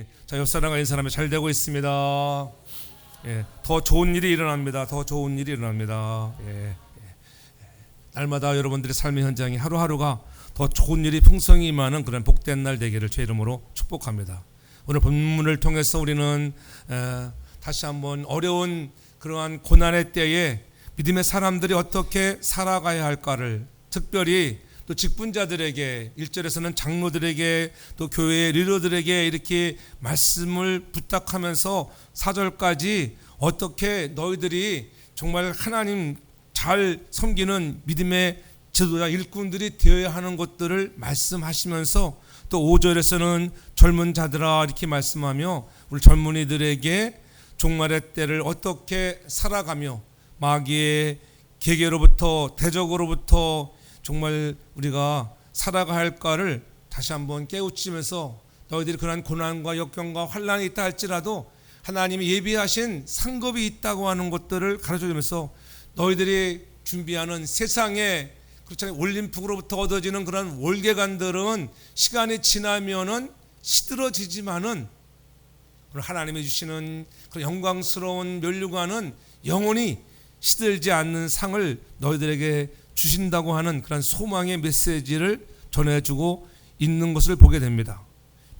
예. 자, 옆 사람과 이 사람이 잘 되고 있습니다. 예. 더 좋은 일이 일어납니다. 더 좋은 일이 일어납니다. 예. 날마다 여러분들의 삶의 현장이 하루하루가 더 좋은 일이 풍성히 임하는 그런 복된 날 되기를 제 이름으로 축복합니다. 오늘 본문을 통해서 우리는 다시 한번 어려운 그러한 고난의 때에 믿음의 사람들이 어떻게 살아가야 할까를, 특별히 또 직분자들에게, 1절에서는 장로들에게, 또 교회의 리더들에게 이렇게 말씀을 부탁하면서 4절까지 어떻게 너희들이 정말 하나님 잘 섬기는 믿음의 지도자 일꾼들이 되어야 하는 것들을 말씀하시면서, 또 5절에서는 젊은 자들아 이렇게 말씀하며 우리 젊은이들에게 종말의 때를 어떻게 살아가며 마귀의 계계로부터, 대적으로부터 정말 우리가 살아가야 할까를 다시 한번 깨우치면서, 너희들이 그러한 고난과 역경과 환난이 있다 할지라도 하나님이 예비하신 상급이 있다고 하는 것들을 가르쳐주면서, 너희들이 준비하는 세상에, 그렇잖아요, 올림픽으로부터 얻어지는 그런 월계관들은 시간이 지나면은 시들어지지만은 하나님이 주시는 그런 영광스러운 면류관은 영원히 시들지 않는 상을 너희들에게 주신다고 하는 그런 소망의 메시지를 전해주고 있는 것을 보게 됩니다.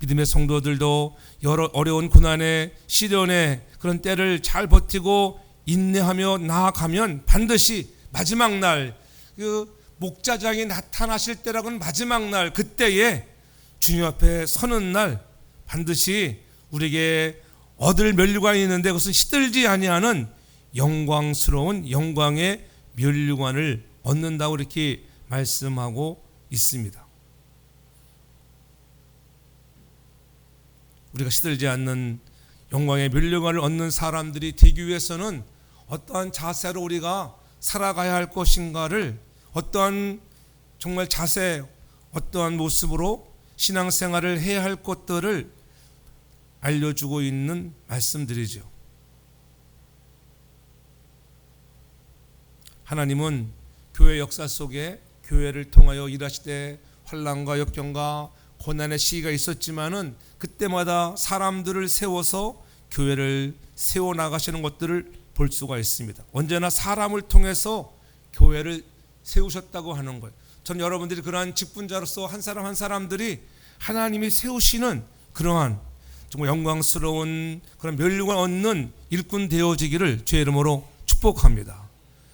믿음의 성도들도 여러 어려운 고난의 시련의 그런 때를 잘 버티고 인내하며 나아가면 반드시 마지막 날, 그 목자장이 나타나실 때라고는 마지막 날, 그때에 주님 앞에 서는 날 반드시 우리에게 얻을 면류관이 있는데 그것은 시들지 아니하는 영광스러운 영광의 면류관을 얻는다고 이렇게 말씀하고 있습니다. 우리가 시들지 않는 영광의 면류관을 얻는 사람들이 되기 위해서는 어떠한 자세로 우리가 살아가야 할 것인가를, 어떠한 정말 자세, 어떠한 모습으로 신앙생활을 해야 할 것들을 알려주고 있는 말씀들이죠. 하나님은 교회 역사 속에 교회를 통하여 일하시되 환난과 역경과 고난의 시기가 있었지만은 그때마다 사람들을 세워서 교회를 세워나가시는 것들을 볼 수가 있습니다. 언제나 사람을 통해서 교회를 세우셨다고 하는 거예요. 전 여러분들이 그러한 직분자로서 한 사람 한 사람들이 하나님이 세우시는 그러한 정말 영광스러운 그런 면류관 얻는 일꾼 되어지기를 주의 이름으로 축복합니다.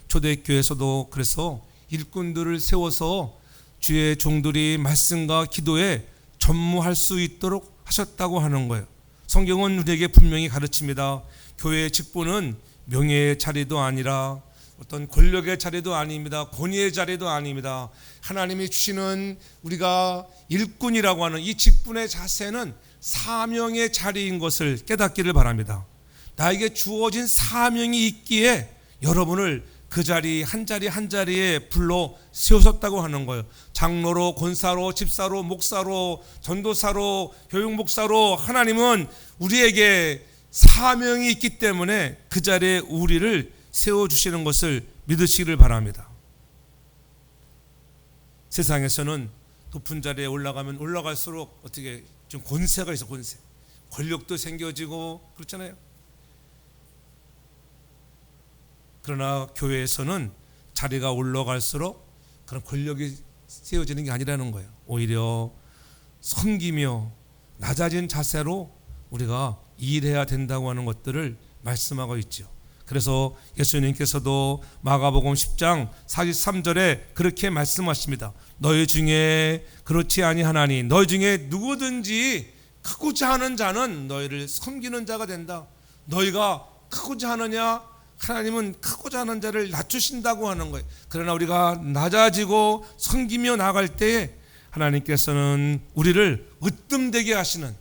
초대교회에서도 그래서 일꾼들을 세워서 주의 종들이 말씀과 기도에 전무할 수 있도록 하셨다고 하는 거예요. 성경은 우리에게 분명히 가르칩니다. 교회의 직분은 명예의 자리도 아니라 어떤 권력의 자리도 아닙니다. 권위의 자리도 아닙니다. 하나님이 주시는 우리가 일꾼이라고 하는 이 직분의 자세는 사명의 자리인 것을 깨닫기를 바랍니다. 나에게 주어진 사명이 있기에 여러분을 그 자리 한 자리에 불러 세우셨다고 하는 거예요. 장로로, 권사로, 집사로, 목사로, 전도사로, 교육목사로 하나님은 우리에게 사명이 있기 때문에 그 자리에 우리를 세워주시는 것을 믿으시기를 바랍니다. 세상에서는 높은 자리에 올라가면 올라갈수록 어떻게 좀 권세가 있어, 권세. 권력도 생겨지고 그렇잖아요. 그러나 교회에서는 자리가 올라갈수록 그런 권력이 세워지는 게 아니라는 거예요. 오히려 섬기며 낮아진 자세로 우리가 일해야 된다고 하는 것들을 말씀하고 있죠. 그래서 예수님께서도 마가복음 10장 43절에 그렇게 말씀하십니다. 너희 중에 그렇지 아니하나니 너희 중에 누구든지 크고자 하는 자는 너희를 섬기는 자가 된다. 너희가 크고자 하느냐? 하나님은 크고자 하는 자를 낮추신다고 하는 거예요. 그러나 우리가 낮아지고 섬기며 나갈 때에 하나님께서는 우리를 으뜸되게 하시는,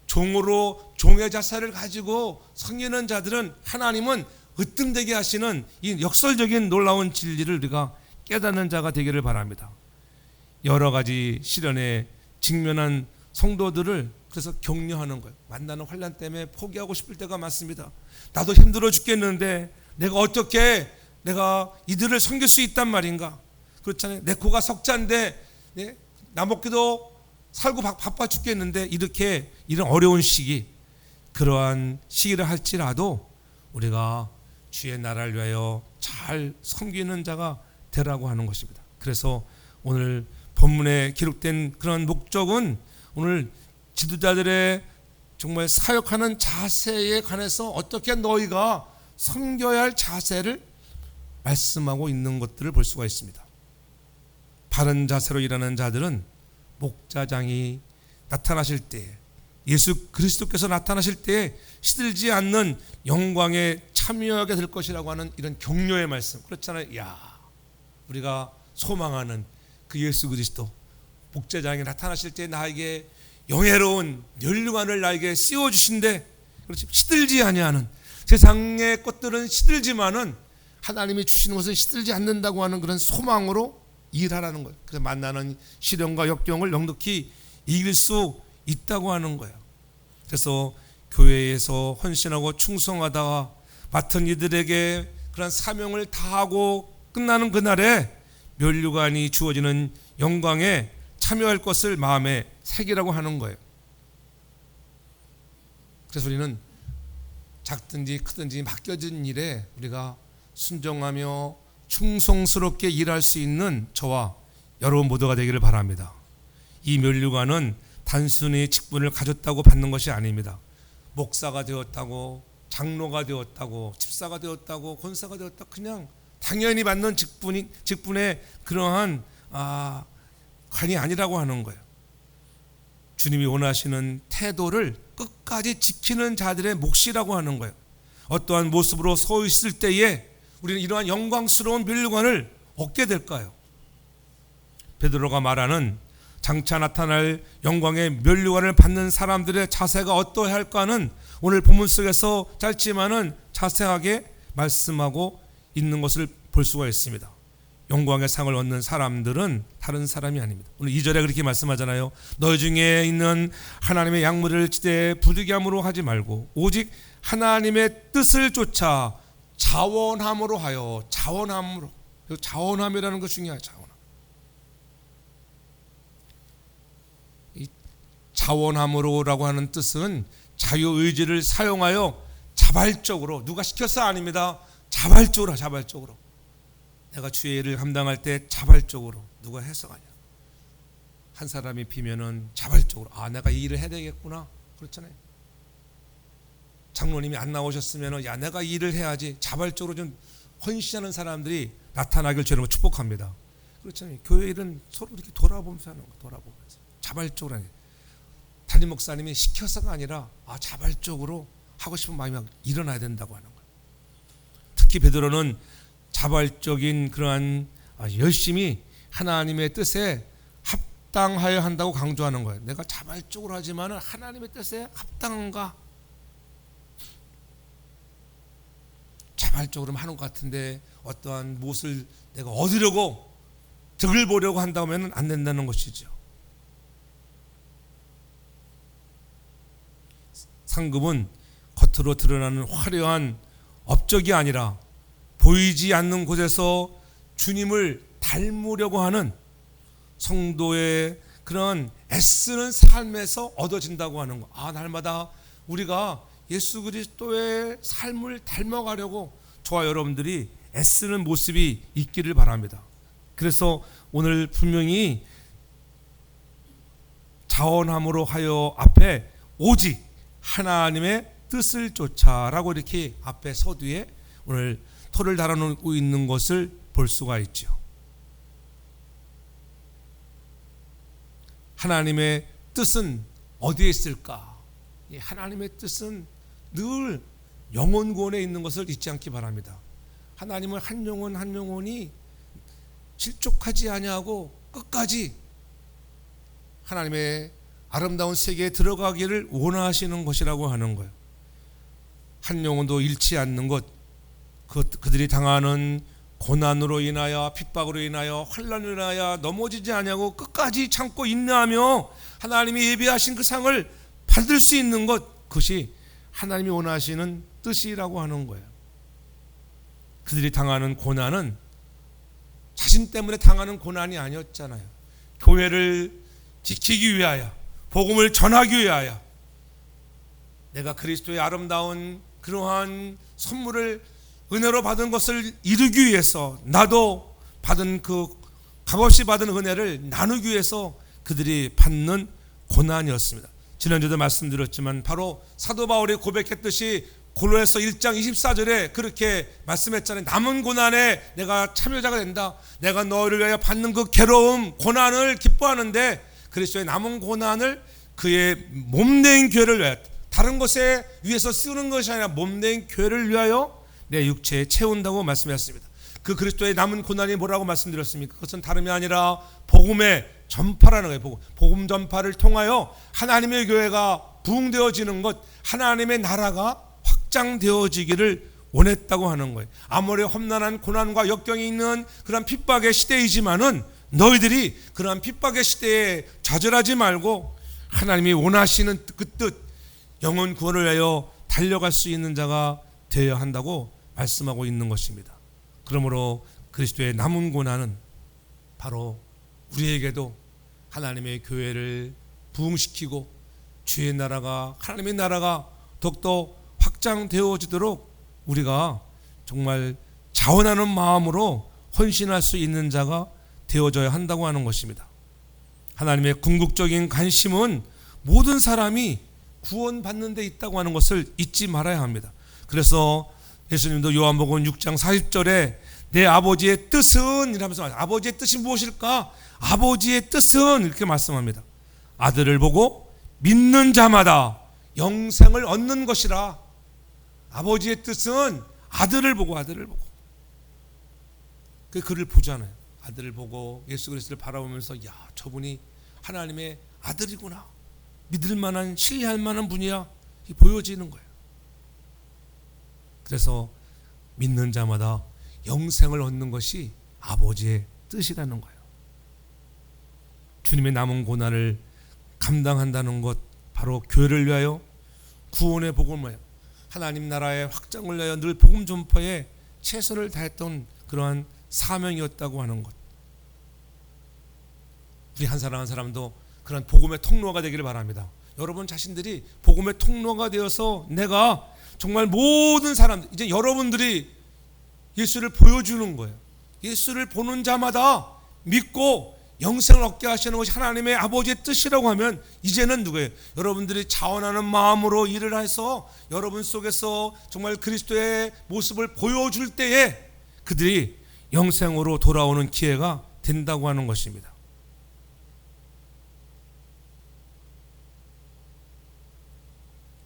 종으로 종의 자세를 가지고 섬기는 자들은 하나님은 으뜸되게 하시는 이 역설적인 놀라운 진리를 우리가 깨닫는 자가 되기를 바랍니다. 여러 가지 시련에 직면한 성도들을 그래서 격려하는 거예요. 만나는 환난 때문에 포기하고 싶을 때가 많습니다. 나도 힘들어 죽겠는데 내가 어떻게 내가 이들을 섬길 수 있단 말인가? 그렇잖아요. 내 코가 석자인데 나 먹기도 살고 바빠 죽겠는데 이렇게 이런 어려운 시기, 그러한 시기를 할지라도 우리가 주의 나라를 위하여 잘 섬기는 자가 되라고 하는 것입니다. 그래서 오늘 본문에 기록된 그런 목적은 오늘 지도자들의 정말 사역하는 자세에 관해서 어떻게 너희가 섬겨야 할 자세를 말씀하고 있는 것들을 볼 수가 있습니다. 바른 자세로 일하는 자들은 목자장이 나타나실 때, 예수 그리스도께서 나타나실 때에 시들지 않는 영광에 참여하게 될 것이라고 하는 이런 격려의 말씀. 그렇잖아요. 우리가 소망하는 그 예수 그리스도 목자장이 나타나실 때 나에게 영예로운 면류관을 나에게 씌워주신데, 그렇지, 시들지 아니하는, 세상의 것들은 시들지만은 하나님이 주시는 것은 시들지 않는다고 하는 그런 소망으로 일하라는 거예요. 그래서 만나는 시련과 역경을 넉넉히 이길 수 있다고 하는 거예요. 그래서 교회에서 헌신하고 충성하다가 맡은 이들에게 그런 사명을 다하고 끝나는 그날에 면류관이 주어지는 영광에 참여할 것을 마음에 새기라고 하는 거예요. 그래서 우리는 작든지 크든지 맡겨진 일에 우리가 순종하며 충성스럽게 일할 수 있는 저와 여러분 모두가 되기를 바랍니다. 이 면류관은 단순히 직분을 가졌다고 받는 것이 아닙니다. 목사가 되었다고, 장로가 되었다고, 집사가 되었다고, 권사가 되었다, 그냥 당연히 받는 직분의 그러한 관이 아니라고 하는 거예요. 주님이 원하시는 태도를 끝까지 지키는 자들의 몫이라고 하는 거예요. 어떠한 모습으로 서 있을 때에 우리는 이러한 영광스러운 면류관을 얻게 될까요? 베드로가 말하는 장차 나타날 영광의 면류관을 받는 사람들의 자세가 어떠해야 할까는 오늘 본문 속에서 짧지만은 자세하게 말씀하고 있는 것을 볼 수가 있습니다. 영광의 상을 얻는 사람들은 다른 사람이 아닙니다. 오늘 2절에 그렇게 말씀하잖아요. 너희 중에 있는 하나님의 양무리를 지대 부득이함으로 하지 말고 오직 하나님의 뜻을 쫓아 자원함으로 하여, 자원함으로, 자원함이라는 것 중요해요. 자원함으로라고 하는 뜻은 자유의지를 사용하여 자발적으로, 누가 시켜서 아닙니다. 자발적으로 내가 주의 일을 감당할 때 자발적으로, 누가 해서 아니야. 한 사람이 비면은 자발적으로 내가 이 일을 해야 되겠구나, 그렇잖아요. 장로님이 안 나오셨으면 내가 이 일을 해야지, 자발적으로 좀 헌신하는 사람들이 나타나길 저는 축복합니다. 그렇잖아요. 교회 일은 서로 이렇게 돌아보면서 하는 거, 돌아보면서 자발적으로 하는 거예요. 담임 목사님이 시켜서가 아니라 자발적으로 하고 싶은 마음이 일어나야 된다고 하는 거예요. 특히 베드로는 자발적인 그러한 열심히 하나님의 뜻에 합당하여 한다고 강조하는 거예요. 내가 자발적으로 하지만 하나님의 뜻에 합당한가? 자발적으로 하는 것 같은데 어떠한 무엇을 내가 얻으려고, 덕을 보려고 한다면 안 된다는 것이죠. 상급은 겉으로 드러나는 화려한 업적이 아니라 보이지 않는 곳에서 주님을 닮으려고 하는 성도의 그런 애쓰는 삶에서 얻어진다고 하는 거. 날마다 우리가 예수 그리스도의 삶을 닮아가려고 저와 여러분들이 애쓰는 모습이 있기를 바랍니다. 그래서 오늘 분명히 자원함으로 하여 앞에 오직 하나님의 뜻을 쫓아라고 이렇게 앞에 서두에 오늘 토를 달아놓고 있는 것을 볼 수가 있죠. 하나님의 뜻은 어디에 있을까? 하나님의 뜻은 늘 영혼권에 있는 것을 잊지 않기 바랍니다. 하나님은 한 영혼 한 영혼이 실족하지 아니하고 끝까지 하나님의 아름다운 세계에 들어가기를 원하시는 것이라고 하는 거예요. 한 영혼도 잃지 않는 것, 그들이 당하는 고난으로 인하여, 핍박으로 인하여, 환난으로 인하여 넘어지지 아니하고 끝까지 참고 인내하며 하나님이 예비하신 그 상을 받을 수 있는 것, 그것이 하나님이 원하시는 뜻이라고 하는 거예요. 그들이 당하는 고난은 자신 때문에 당하는 고난이 아니었잖아요. 교회를 지키기 위하여, 복음을 전하기 위하여, 내가 그리스도의 아름다운 그러한 선물을 은혜로 받은 것을 이루기 위해서, 나도 받은 그 값없이 받은 은혜를 나누기 위해서 그들이 받는 고난이었습니다. 지난주도 말씀드렸지만 바로 사도 바울이 고백했듯이 골로새서 1장 24절에 그렇게 말씀했잖아요. 남은 고난에 내가 참여자가 된다. 내가 너희를 위하여 받는 그 괴로움, 고난을 기뻐하는데 그리스도의 남은 고난을 그의 몸된 교회를 위하여, 다른 것에 위해서 쓰는 것이 아니라 몸된 교회를 위하여 내 육체에 채운다고 말씀하셨습니다. 그 그리스도의 남은 고난이 뭐라고 말씀드렸습니까? 그것은 다름이 아니라 복음의 전파라는 거예요. 복음 전파를 통하여 하나님의 교회가 부흥되어지는 것, 하나님의 나라가 확장되어지기를 원했다고 하는 거예요. 아무리 험난한 고난과 역경이 있는 그런 핍박의 시대이지만은 너희들이 그러한 핍박의 시대에 좌절하지 말고 하나님이 원하시는 그 뜻, 영혼 구원을 위하여 달려갈 수 있는 자가 되어야 한다고 말씀하고 있는 것입니다. 그러므로 그리스도의 남은 고난은 바로 우리에게도 하나님의 교회를 부흥시키고 주의 나라가, 하나님의 나라가 더욱더 확장되어지도록 우리가 정말 자원하는 마음으로 헌신할 수 있는 자가 되어져야 한다고 하는 것입니다. 하나님의 궁극적인 관심은 모든 사람이 구원받는 데 있다고 하는 것을 잊지 말아야 합니다. 그래서 예수님도 요한복음 6장 40절에 내 아버지의 뜻은 이라면서, 아버지의 뜻이 무엇일까? 아버지의 뜻은 이렇게 말씀합니다. 아들을 보고 믿는 자마다 영생을 얻는 것이라. 아버지의 뜻은 아들을 보고 그를 보잖아요. 아들을 보고 예수 그리스도를 바라보면서, 야, 저분이 하나님의 아들이구나, 믿을 만한, 신뢰할 만한 분이야, 보여지는 거예요. 그래서 믿는 자마다 영생을 얻는 것이 아버지의 뜻이라는 거예요. 주님의 남은 고난을 감당한다는 것, 바로 교회를 위하여, 구원의 복음을 위하여, 하나님 나라의 확장을 위하여 늘 복음 전파에 최선을 다했던 그러한 사명이었다고 하는 것. 우리 한 사람 한 사람도 그런 복음의 통로가 되기를 바랍니다. 여러분 자신들이 복음의 통로가 되어서 내가 정말 모든 사람들, 이제 여러분들이 예수를 보여주는 거예요. 예수를 보는 자마다 믿고 영생을 얻게 하시는 것이 하나님의 아버지의 뜻이라고 하면, 이제는 누구예요? 여러분들이 자원하는 마음으로 일을 해서 여러분 속에서 정말 그리스도의 모습을 보여줄 때에 그들이 영생으로 돌아오는 기회가 된다고 하는 것입니다.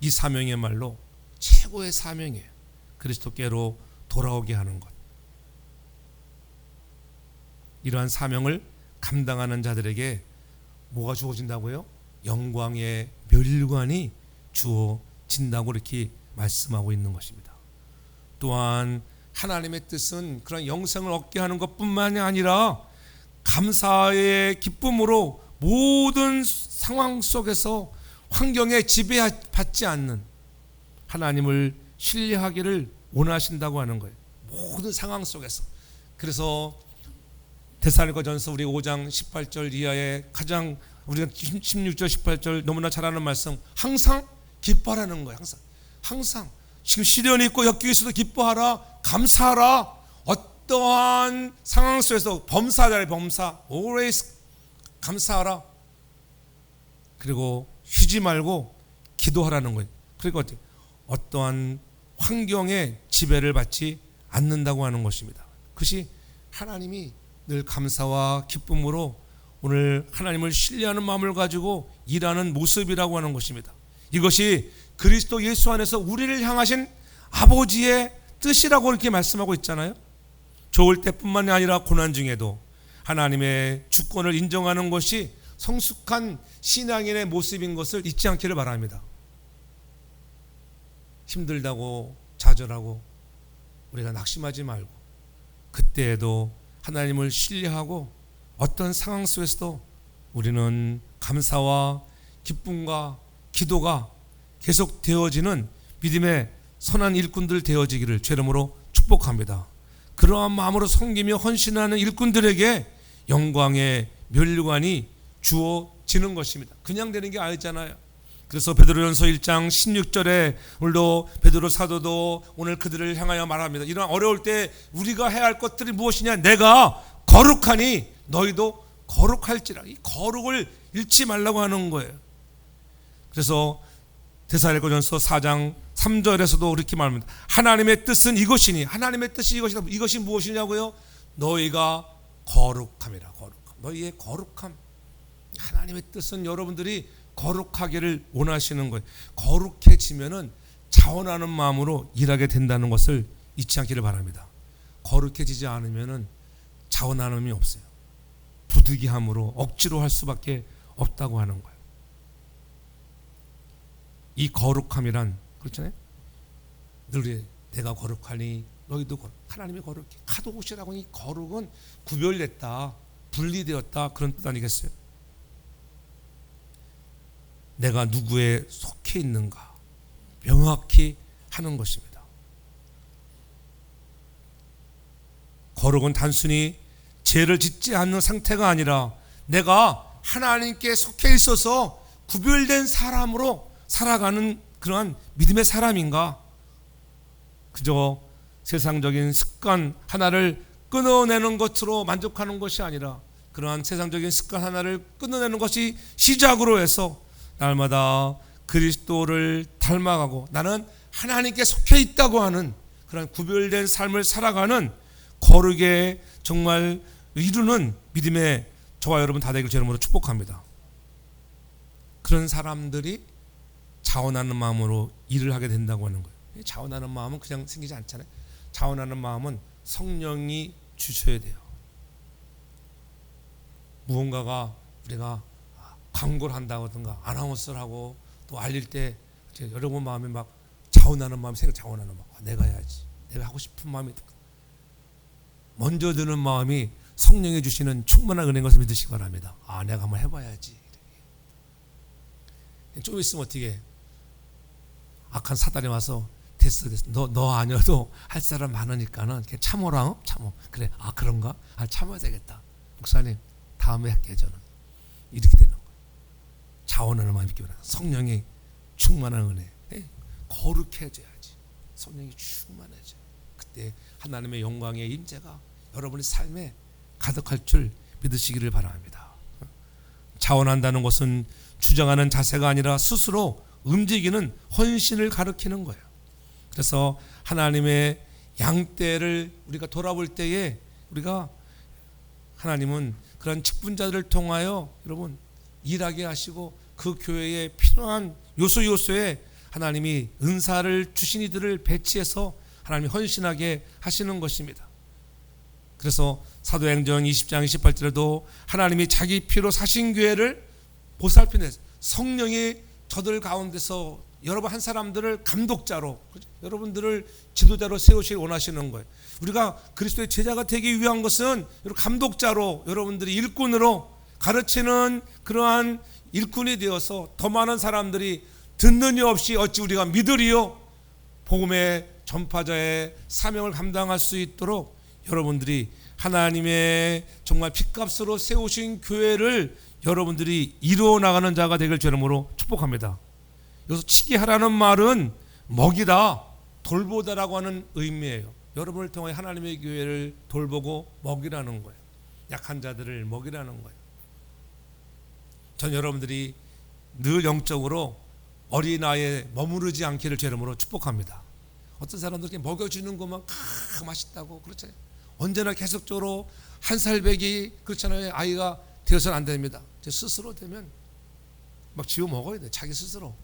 이 사명이야말로 최고의 사명이에요. 그리스도께로 돌아오게 하는 것. 이러한 사명을 감당하는 자들에게 뭐가 주어진다고요? 영광의 멸관이 주어진다고 이렇게 말씀하고 있는 것입니다. 또한 하나님의 뜻은 그런 영생을 얻게 하는 것뿐만이 아니라 감사의 기쁨으로 모든 상황 속에서 환경에 지배받지 않는 하나님을 신뢰하기를 원하신다고 하는 거예요. 모든 상황 속에서. 그래서 데살로니가전서 우리 5장 18절 이하의 가장 우리가 16절 18절 너무나 잘 아는 말씀, 항상 기뻐하라는 거예요. 항상 지금 시련이 있고 역경이 있어도 기뻐하라, 감사하라. 어떠한 상황 속에서 범사자래, 범사, always 감사하라. 그리고 쉬지 말고 기도하라는 거예요. 그리고 어떠한 환경에 지배를 받지 않는다고 하는 것입니다. 그것이 하나님이 늘 감사와 기쁨으로 오늘 하나님을 신뢰하는 마음을 가지고 일하는 모습이라고 하는 것입니다. 이것이 그리스도 예수 안에서 우리를 향하신 아버지의 뜻이라고 이렇게 말씀하고 있잖아요. 좋을 때뿐만이 아니라 고난 중에도 하나님의 주권을 인정하는 것이 성숙한 신앙인의 모습인 것을 잊지 않기를 바랍니다. 힘들다고 좌절하고 우리가 낙심하지 말고, 그때에도 하나님을 신뢰하고 어떤 상황 속에서도 우리는 감사와 기쁨과 기도가 계속 되어지는 믿음의 선한 일꾼들 되어지기를 주 이름으로 축복합니다. 그러한 마음으로 섬기며 헌신하는 일꾼들에게 영광의 멸관이 주어지는 것입니다. 그냥 되는 게 아니잖아요. 그래서 베드로전서 1장 16절에 오늘도 베드로 사도도 오늘 그들을 향하여 말합니다. 이런 어려울 때 우리가 해야 할 것들이 무엇이냐? 내가 거룩하니 너희도 거룩할지라. 이 거룩을 잃지 말라고 하는 거예요. 그래서 데살로니가전서 4장 3절에서도 이렇게 말합니다. 하나님의 뜻은 이것이니, 하나님의 뜻이 이것이다. 이것이 무엇이냐고요? 너희가 거룩함이라. 거룩함. 너희의 거룩함. 하나님의 뜻은 여러분들이 거룩하기를 원하시는 거예요. 거룩해지면은 자원하는 마음으로 일하게 된다는 것을 잊지 않기를 바랍니다. 거룩해지지 않으면은 자원하는 힘이 없어요. 부득이함으로 억지로 할 수밖에 없다고 하는 거예요. 이 거룩함이란 그렇잖아요. 늘 내가 거룩하니 너희도 거룩. 하나님이 거룩해. 카도시라고 이 거룩은 구별됐다, 분리되었다 그런 뜻 아니겠어요? 내가 누구에 속해 있는가 명확히 하는 것입니다. 거룩은 단순히 죄를 짓지 않는 상태가 아니라 내가 하나님께 속해 있어서 구별된 사람으로 살아가는 그러한 믿음의 사람인가? 그저 세상적인 습관 하나를 끊어내는 것으로 만족하는 것이 아니라 그러한 세상적인 습관 하나를 끊어내는 것이 시작으로 해서 날마다 그리스도를 닮아가고 나는 하나님께 속해 있다고 하는 그런 구별된 삶을 살아가는 거룩에 정말 이루는 믿음의 저와 여러분 다 되길 제 이름으로 축복합니다. 그런 사람들이 자원하는 마음으로 일을 하게 된다고 하는 거예요. 자원하는 마음은 그냥 생기지 않잖아요. 자원하는 마음은 성령이 주셔야 돼요. 무언가가 우리가 광고를 한다든가 아나운서를 하고 또 알릴 때 여러분 마음에 막 자원하는 마음이 생겨. 자원하는 마음. 내가 해야지. 내가 하고 싶은 마음이 먼저 드는 마음이 성령이 주시는 충만한 은혜인 것을 믿으시기 바랍니다. 내가 한번 해봐야지. 좀 있으면 어떻게 악한 사단이 와서 됐어. 너 아니어도 할 사람 많으니까는 그냥 참어라. 참어. 그래. 그런가? 참아야 되겠다. 목사님 다음에 할게요. 저는 이렇게 되는 거예요. 자원하는 마음이 있기 바랍니다. 성령이 충만한 은혜. 거룩해져야지. 성령이 충만해져. 그때 하나님의 영광의 임재가 여러분의 삶에 가득할 줄 믿으시기를 바랍니다. 자원한다는 것은 주장하는 자세가 아니라 스스로 움직이는 헌신을 가리키는 거예요. 그래서 하나님의 양떼를 우리가 돌아볼 때에 우리가 하나님은 그런 직분자들을 통하여 여러분 일하게 하시고 그 교회에 필요한 요소요소에 하나님이 은사를 주신 이들을 배치해서 하나님이 헌신하게 하시는 것입니다. 그래서 사도행전 20장 28절에도 하나님이 자기 피로 사신 교회를 보살펴내서 성령이 저들 가운데서 여러분 한 사람들을 감독자로 여러분들을 지도자로 세우시길 원하시는 거예요. 우리가 그리스도의 제자가 되기 위한 것은 감독자로 여러분들이 일꾼으로 가르치는 그러한 일꾼이 되어서 더 많은 사람들이 듣는 이 없이 어찌 우리가 믿으리요? 복음의 전파자의 사명을 감당할 수 있도록 여러분들이 하나님의 정말 핏값으로 세우신 교회를 여러분들이 이루어 나가는 자가 되길 주님으로 축복합니다. 여기서 치게 하라는 말은 먹이다, 돌보다라고 하는 의미예요. 여러분을 통해 하나님의 교회를 돌보고 먹이라는 거예요. 약한 자들을 먹이라는 거예요. 전 여러분들이 늘 영적으로 어린아이에 머무르지 않기를 주님으로 축복합니다. 어떤 사람들 이렇게 먹여주는 것만 맛있다고 그렇잖아요. 언제나 계속적으로 한 살배기 그렇잖아요. 아이가 되어서는 안 됩니다. 제 스스로 되면 막 지워 먹어야 돼. 자기 스스로.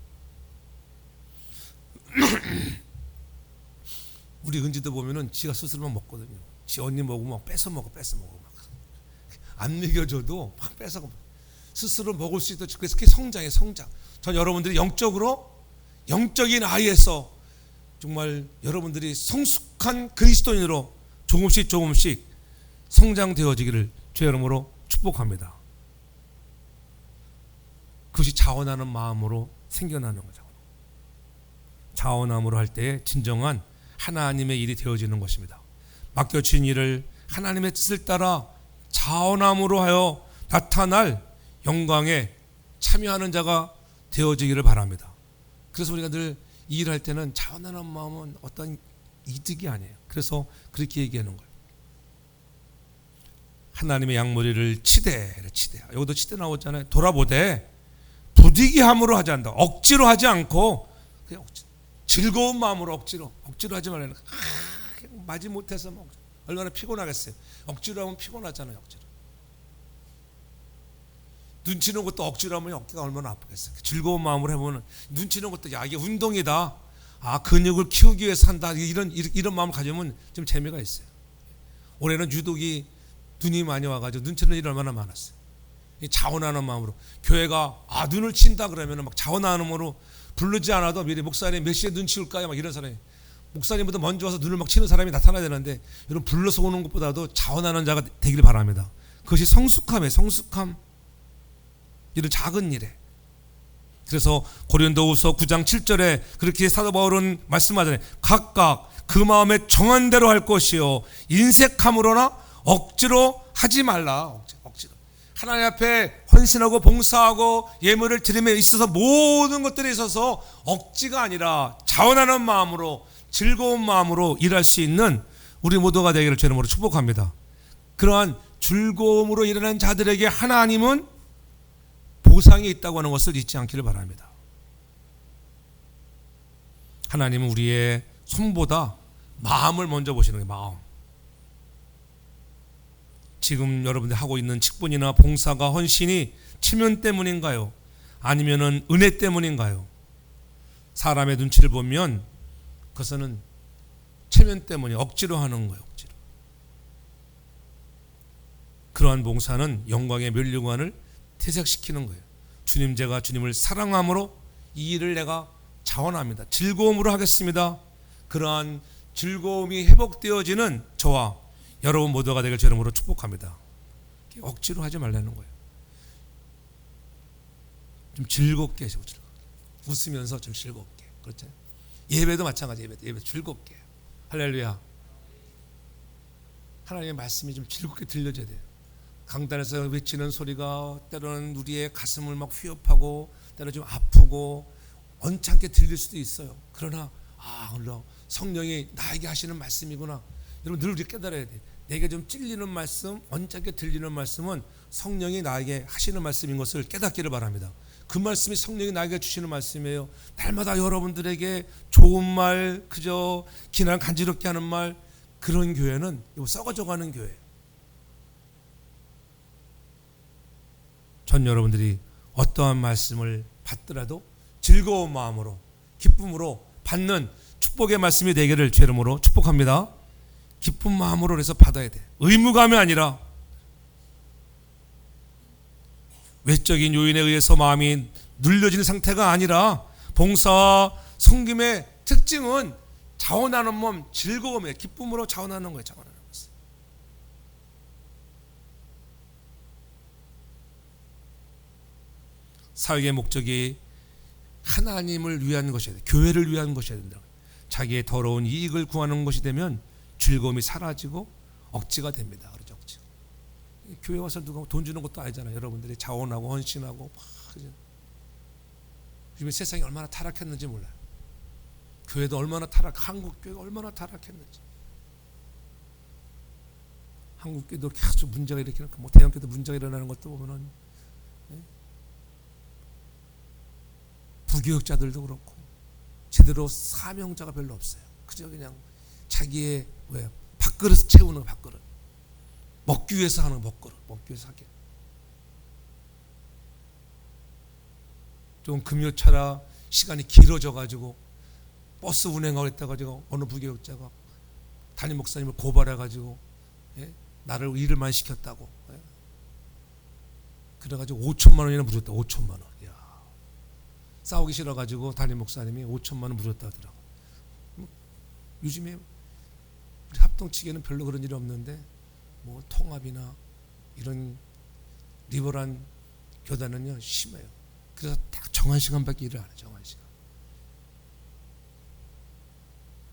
우리 은지도 보면은 지가 스스로만 먹거든요. 지 언니 먹으면 막 뺏어 먹어. 안 먹여줘도 막 뺏어 먹어. 스스로 먹을 수 있도록. 그래서 그게 성장이에요. 성장. 전 여러분들이 영적으로 영적인 아이에서 정말 여러분들이 성숙한 그리스도인으로 조금씩 성장되어지기를 주의 이름으로 축복합니다. 그것이 자원하는 마음으로 생겨나는 거죠. 자원함으로 할 때에 진정한 하나님의 일이 되어지는 것입니다. 맡겨진 일을 하나님의 뜻을 따라 자원함으로 하여 나타날 영광에 참여하는 자가 되어지기를 바랍니다. 그래서 우리가 늘 이 일할 때는 자원하는 마음은 어떤 이득이 아니에요. 그래서 그렇게 얘기하는 거예요. 하나님의 양머리를 치되. 여기도 치되 나오잖아요. 돌아보되 부디기함으로 하지 않는다. 억지로 하지 않고 그냥 즐거운 마음으로 억지로 하지 말라는 거예요. 마지 못해서 얼마나 피곤하겠어요. 억지로 하면 피곤하잖아요. 억지로. 눈치는 것도 억지로 하면 어깨가 얼마나 아프겠어요. 즐거운 마음으로 해보면 눈치는 것도 이게 운동이다. 근육을 키우기 위해서 한다. 이런 마음을 가지면 좀 재미가 있어요. 올해는 유독이 눈이 많이 와가지고 눈치는 일이 얼마나 많았어요. 자원하는 마음으로 교회가 눈을 친다 그러면 막 자원하는 마음으로 부르지 않아도 미리 목사님 몇 시에 눈 치울까요? 막 이런 사람이 목사님보다 먼저 와서 눈을 막 치는 사람이 나타나야 되는데 여러분 불러서 오는 것보다도 자원하는 자가 되길 바랍니다. 그것이 성숙함이에요. 성숙함. 이런 작은 일에. 그래서 고린도후서 9장 7절에 그렇게 사도 바울은 말씀하잖아요. 각각 그 마음에 정한 대로 할 것이요 인색함으로나 억지로 하지 말라. 억지로. 하나님 앞에 헌신하고 봉사하고 예물을 드림에 있어서 모든 것들에 있어서 억지가 아니라 자원하는 마음으로 즐거운 마음으로 일할 수 있는 우리 모두가 되기를 주의 이름으로 축복합니다. 그러한 즐거움으로 일하는 자들에게 하나님은 보상이 있다고 하는 것을 잊지 않기를 바랍니다. 하나님은 우리의 손보다 마음을 먼저 보시는 거예요. 마음. 지금 여러분들 하고 있는 직분이나 봉사가 헌신이 체면 때문인가요? 아니면은 은혜 때문인가요? 사람의 눈치를 보면 그것은 체면 때문에 억지로 하는 거예요. 억지로. 그러한 봉사는 영광의 면류관을 퇴색시키는 거예요. 주님, 제가 주님을 사랑함으로 이 일을 내가 자원합니다. 즐거움으로 하겠습니다. 그러한 즐거움이 회복되어지는 저와 여러분 모두가 되길 주의 이름으로 축복합니다. 억지로 하지 말라는 거예요. 좀 즐겁게 하시고 웃으면서 좀 즐겁게. 그렇죠? 예배도 마찬가지예요. 예배 즐겁게. 할렐루야. 하나님의 말씀이 좀 즐겁게 들려져야 돼요. 강단에서 외치는 소리가 때로는 우리의 가슴을 막 휘업하고 때로는 좀 아프고 언짢게 들릴 수도 있어요. 그러나 성령이 나에게 하시는 말씀이구나. 여러분 늘 우리 깨달아야 돼요. 내게 좀 찔리는 말씀, 언짢게 들리는 말씀은 성령이 나에게 하시는 말씀인 것을 깨닫기를 바랍니다. 그 말씀이 성령이 나에게 주시는 말씀이에요. 날마다 여러분들에게 좋은 말, 그저 기난 간지럽게 하는 말, 그런 교회는 썩어져가는 교회예요. 전 여러분들이 어떠한 말씀을 받더라도 즐거운 마음으로 기쁨으로 받는 축복의 말씀이 되기를 주의 이름으로 축복합니다. 기쁜 마음으로 해서 받아야 돼. 의무감이 아니라 외적인 요인에 의해서 마음이 눌려지는 상태가 아니라 봉사와 섬김의 특징은 자원하는 몸, 즐거움에 기쁨으로 자원하는 거예요. 자원하는 것을. 사역의 목적이 하나님을 위한 것이어야 돼. 교회를 위한 것이어야 된다. 자기의 더러운 이익을 구하는 것이 되면 즐거움이 사라지고 억지가 됩니다. 그렇죠? 억지. 교회 와서 누가 돈 주는 것도 아니잖아요. 여러분들이 자원하고 헌신하고 요즘에 세상이 얼마나 타락했는지 몰라요. 교회도 얼마나 한국 교회가 얼마나 타락했는지. 한국 교회도 계속 문제가 일으키는 대형 교회도 문제가 일어나는 것도 보면은 부교육자들도 그렇고 제대로 사명자가 별로 없어요. 그저 그냥 자기의 밥그릇 채우는 밥그릇, 먹기 위해서 하는 먹기 위해서 하게. 좀 금요차라 시간이 길어져 가지고 버스 운행하고 있다 가지고 어느 부교육자가 담임 목사님을 고발해 가지고 나를 일을 많이 시켰다고. 그래 가지고 5천만 원이나 물었다. 5천만 원. 싸우기 싫어 가지고 담임 목사님이 5천만 원 물었다 하더라고. 요즘에 우리 합동 측에는 별로 그런 일이 없는데 뭐 통합이나 이런 리버럴한 교단은요 심해요. 그래서 딱 정한 시간밖에 일을 안 해요. 정한 시간.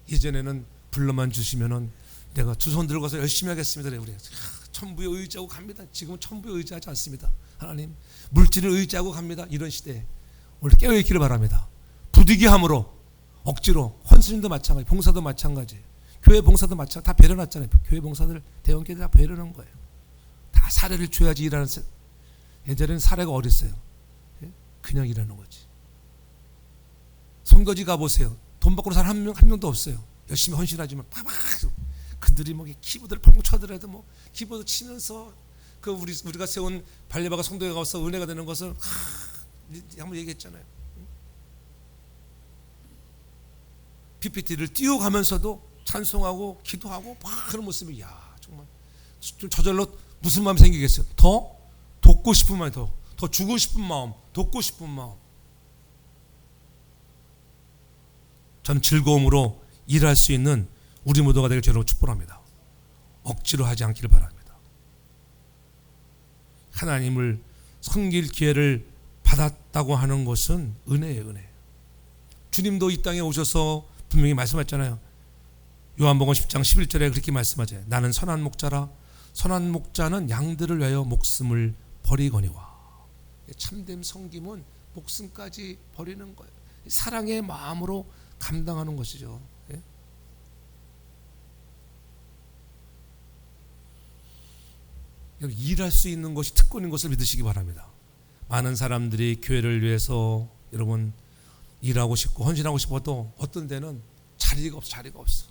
예전에는 불러만 주시면은 내가 두 손 들고서 열심히 하겠습니다. 우리 천부에 의지하고 갑니다. 지금은 천부에 의지하지 않습니다. 하나님, 물질을 의지하고 갑니다. 이런 시대에 오늘 깨어있기를 바랍니다. 부득이함으로 억지로, 헌신도 마찬가지, 봉사도 마찬가지, 교회 봉사도 마찬가지, 다 배려놨잖아요. 교회 봉사들, 대형교회 다 배려놓은 거예요. 다 사례를 줘야지 일하는. 예전에는 사례가 어딨어요. 그냥 일하는 거지. 선거지 가보세요. 돈 받고 사람 한 명도 없어요. 열심히 헌신하지만 팍팍 그들이 뭐 키보드를 펑 쳐더라도 뭐 키보드 치면서 그 우리가 세운 발레바가 성도에 가서 은혜가 되는 것을 한번 얘기했잖아요. PPT를 띄워가면서도 찬송하고 기도하고 막 그런 모습이, 야 정말 좀 저절로 무슨 마음이 생기겠어요? 더 돕고 싶은 마음, 더 주고 싶은 마음, 돕고 싶은 마음. 저는 즐거움으로 일할 수 있는 우리 모두가 되길 저로 축복합니다. 억지로 하지 않기를 바랍니다. 하나님을 섬길 기회를 받았다고 하는 것은 은혜예요, 은혜. 주님도 이 땅에 오셔서 분명히 말씀하셨잖아요. 요한복음 10장 11절에 그렇게 말씀하죠. 나는 선한 목자라, 선한 목자는 양들을 위하여 목숨을 버리거니와. 참된 섬김은 목숨까지 버리는 거예요. 사랑의 마음으로 감당하는 것이죠. 예? 일할 수 있는 것이 특권인 것을 믿으시기 바랍니다. 많은 사람들이 교회를 위해서 여러분 일하고 싶고 헌신하고 싶어도 어떤 데는 자리가 없어.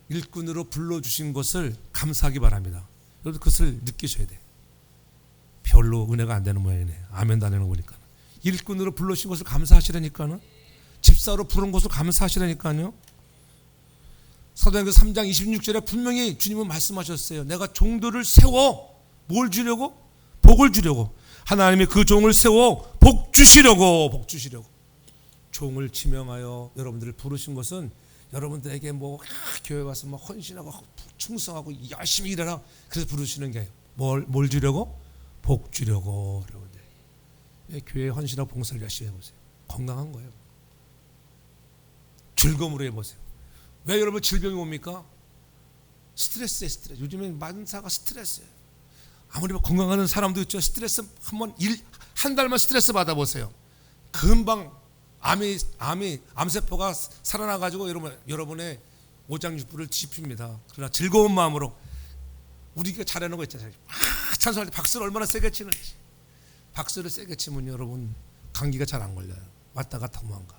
일꾼으로 불러주신 것을 감사하기 바랍니다. 여러분 그것을 느끼셔야 돼. 별로 은혜가 안 되는 모양이네. 아멘도 안 하는 거 보니까. 일꾼으로 불러주신 것을 감사하시라니까는. 집사로 부른 것을 감사하시라니까요. 사도행전 3장 26절에 분명히 주님은 말씀하셨어요. 내가 종들을 세워 뭘 주려고? 복을 주려고. 하나님이 그 종을 세워 복 주시려고. 종을 지명하여 여러분들을 부르신 것은 여러분들에게 뭐 교회 와서 뭐 헌신하고 충성하고 열심히 일하라 그래서 부르시는 게 뭘 주려고? 복 주려고. 여러분들 교회 헌신하고 봉사를 열심히 해보세요. 건강한 거예요. 즐거움으로 해보세요. 왜 여러분 질병이 옵니까? 스트레스예요. 스트레스. 요즘엔 만사가 스트레스예요. 아무리 건강하는 사람도 있죠. 스트레스 한 달만 스트레스 받아보세요. 금방 암세포가 살아나가지고 여러분의 오장육부를 뒤집힙니다. 그러나 즐거운 마음으로 우리가 잘하는 거 있잖아요. 찬송할 때 박수를 얼마나 세게 치는지. 박수를 세게 치면 여러분 감기가 잘 안 걸려요. 왔다 갔다 도망가.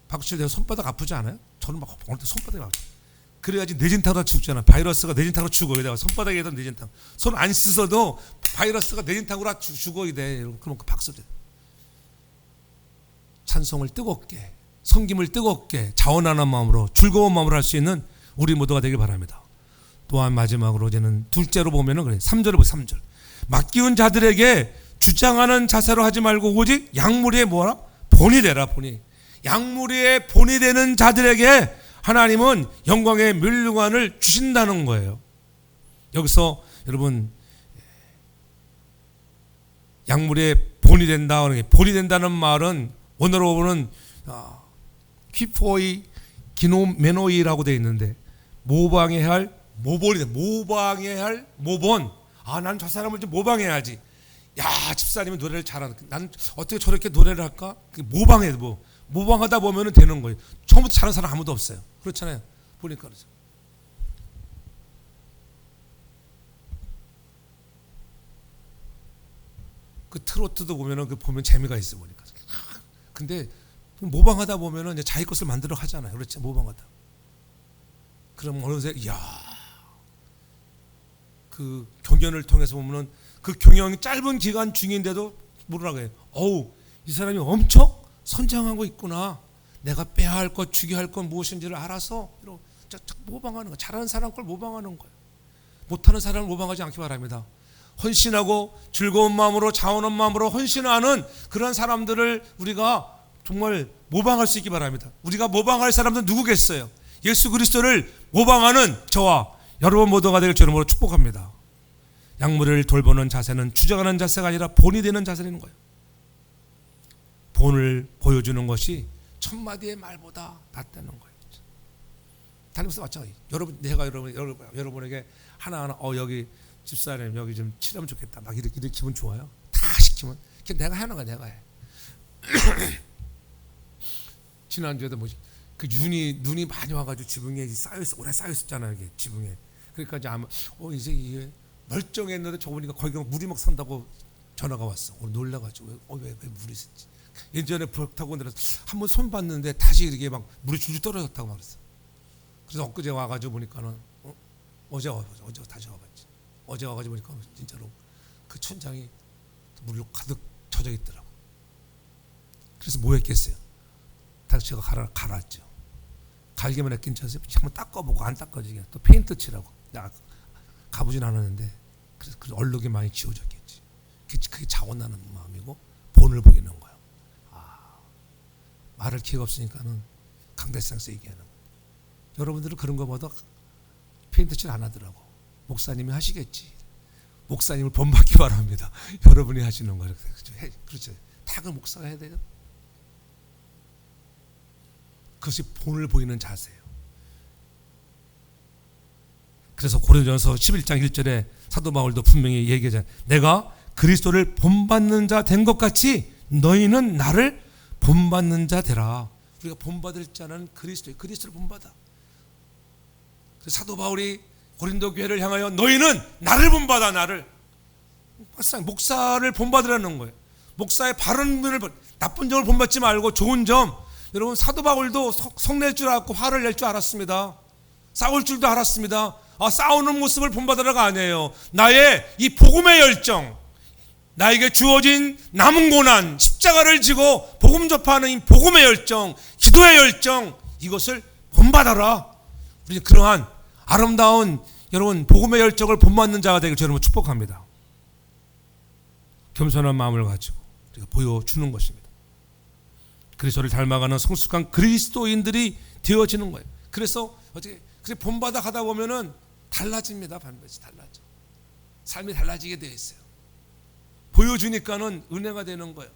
박수 내가 손바닥 아프지 않아요? 저는 막 오늘 손바닥이 아파요. 그래야지 뇌진탕으로 죽잖아. 바이러스가 뇌진탕으로 죽어야 돼. 손바닥에도 뇌진탕. 손 안 씻어도 바이러스가 뇌진탕으로 죽어야 돼. 그럼 그 박수를. 찬송을 뜨겁게, 섬김을 뜨겁게, 자원하는 마음으로, 즐거운 마음으로 할 수 있는 우리 모두가 되길 바랍니다. 또한 마지막으로 이제는 둘째로 보면은 그래. 3절을 보세요. 3절. 맡기운 자들에게 주장하는 자세로 하지 말고 오직 양무리의 뭐라? 본이 되라. 본이. 양무리의 본이 되는 자들에게 하나님은 영광의 멸류관을 주신다는 거예요. 여기서 여러분 양무리의 본이 된다. 본이 된다는 말은 원어로 보면 퀴포이 기노메노이라고 되어 있는데 모방해야 할 모본이 돼. 모방해야 할 모본. 난 저 사람을 좀 모방해야지. 야, 집사님이 노래를 잘하는. 난 어떻게 저렇게 노래를 할까? 모방해. 모방하다 보면 되는 거예요. 처음부터 잘하는 사람 아무도 없어요. 그렇잖아요. 보니까 그렇죠. 그 트로트도 보면 재미가 있어 보니까. 근데 모방하다 보면은 이제 자기 것을 만들어 하잖아요. 그렇죠. 모방하다. 그럼 어느새 그 경연을 통해서 보면은 그 경영이 짧은 기간 중인데도 뭐라고 해요? 이 사람이 엄청 선장하고 있구나. 내가 빼야 할 것, 죽여야 할 것 무엇인지를 알아서 모방하는 거. 잘하는 사람 걸 모방하는 거예요. 못하는 사람을 모방하지 않기 바랍니다. 헌신하고 즐거운 마음으로 자원한 마음으로 헌신하는 그런 사람들을 우리가 정말 모방할 수 있기 바랍니다. 우리가 모방할 사람들은 누구겠어요? 예수 그리스도를 모방하는 저와 여러분 모두가 되길 주님으로 축복합니다. 양무리를 돌보는 자세는 주장하는 자세가 아니라 본이 되는 자세인 거예요. 본을 보여주는 것이 천마디의 말보다 낫다는 거예요. 담임목사 마찬가지. 여러분에게 하나하나 여기 집사님 여기 좀 치료하면 좋겠다. 막 이렇게 기분 좋아요. 다 시키면 내가 하는 거야. 내가 해. 지난주에도 그 눈이 많이 와가지고 지붕에 오래 쌓여있었잖아요. 이게 지붕에. 그러니까 이제 아마 이제 이게 멀쩡했는데 저보니까 거기가 물이 막 산다고 전화가 왔어. 놀라가지고 왜 물이 샜지? 예전에 벽 타고 내려서 한번 손 봤는데 다시 이렇게 막 물이 줄줄 떨어졌다고 막 그랬어. 그래서 엊그제 와가지고 보니까는 어제 다시 와봤지. 어제 와가지고 보니까 진짜로 그 천장이 물로 가득 젖어 있더라고. 그래서 뭐 했겠어요? 다시 제가 갈았죠. 갈기만 했긴 쳤어요. 한번 닦아보고 안 닦아지게 또 페인트 칠하고. 나 가보진 않았는데 그래서 그 얼룩이 많이 지워졌겠지. 그게 자원나는 마음이고 본을 보이는 거야. 말할 기회가 없으니까는 강대상에서 얘기하는 거야. 여러분들은 그런 거보다 페인트 칠 안 하더라고. 목사님이 하시겠지. 목사님을 본받기 바랍니다. 여러분이 하시는 거예요. 그렇죠. 다 그 목사가 해야 돼요. 그것이 본을 보이는 자세예요. 그래서 고린도전서 11장 1절에 사도 바울도 분명히 얘기하잖아요. 내가 그리스도를 본받는 자 된 것 같이 너희는 나를 본받는 자 되라. 우리가 본받을 자는 그리스도를 본받아. 그래서 사도 바울이 고린도 교회를 향하여 너희는 나를 본받아. 나를. 목사를 본받으라는 거예요. 목사의 바른 면을, 나쁜 점을 본받지 말고 좋은 점. 여러분, 사도 바울도 성낼 줄 알았고 화를 낼 줄 알았습니다. 싸울 줄도 알았습니다. 싸우는 모습을 본받으라가 아니에요. 나의 이 복음의 열정, 나에게 주어진 남은 고난, 십자가를 지고 복음 접하는 이 복음의 열정, 기도의 열정, 이것을 본받아라. 우리 그러한 아름다운 여러분 복음의 열정을 본받는 자가 되길 여러분 축복합니다. 겸손한 마음을 가지고 우리가 보여주는 것입니다. 그리스도를 닮아가는 성숙한 그리스도인들이 되어지는 거예요. 그래서 본받아 가다 보면은 달라집니다. 반드시 달라져. 삶이 달라지게 되어 있어요. 보여주니까는 은혜가 되는 거예요.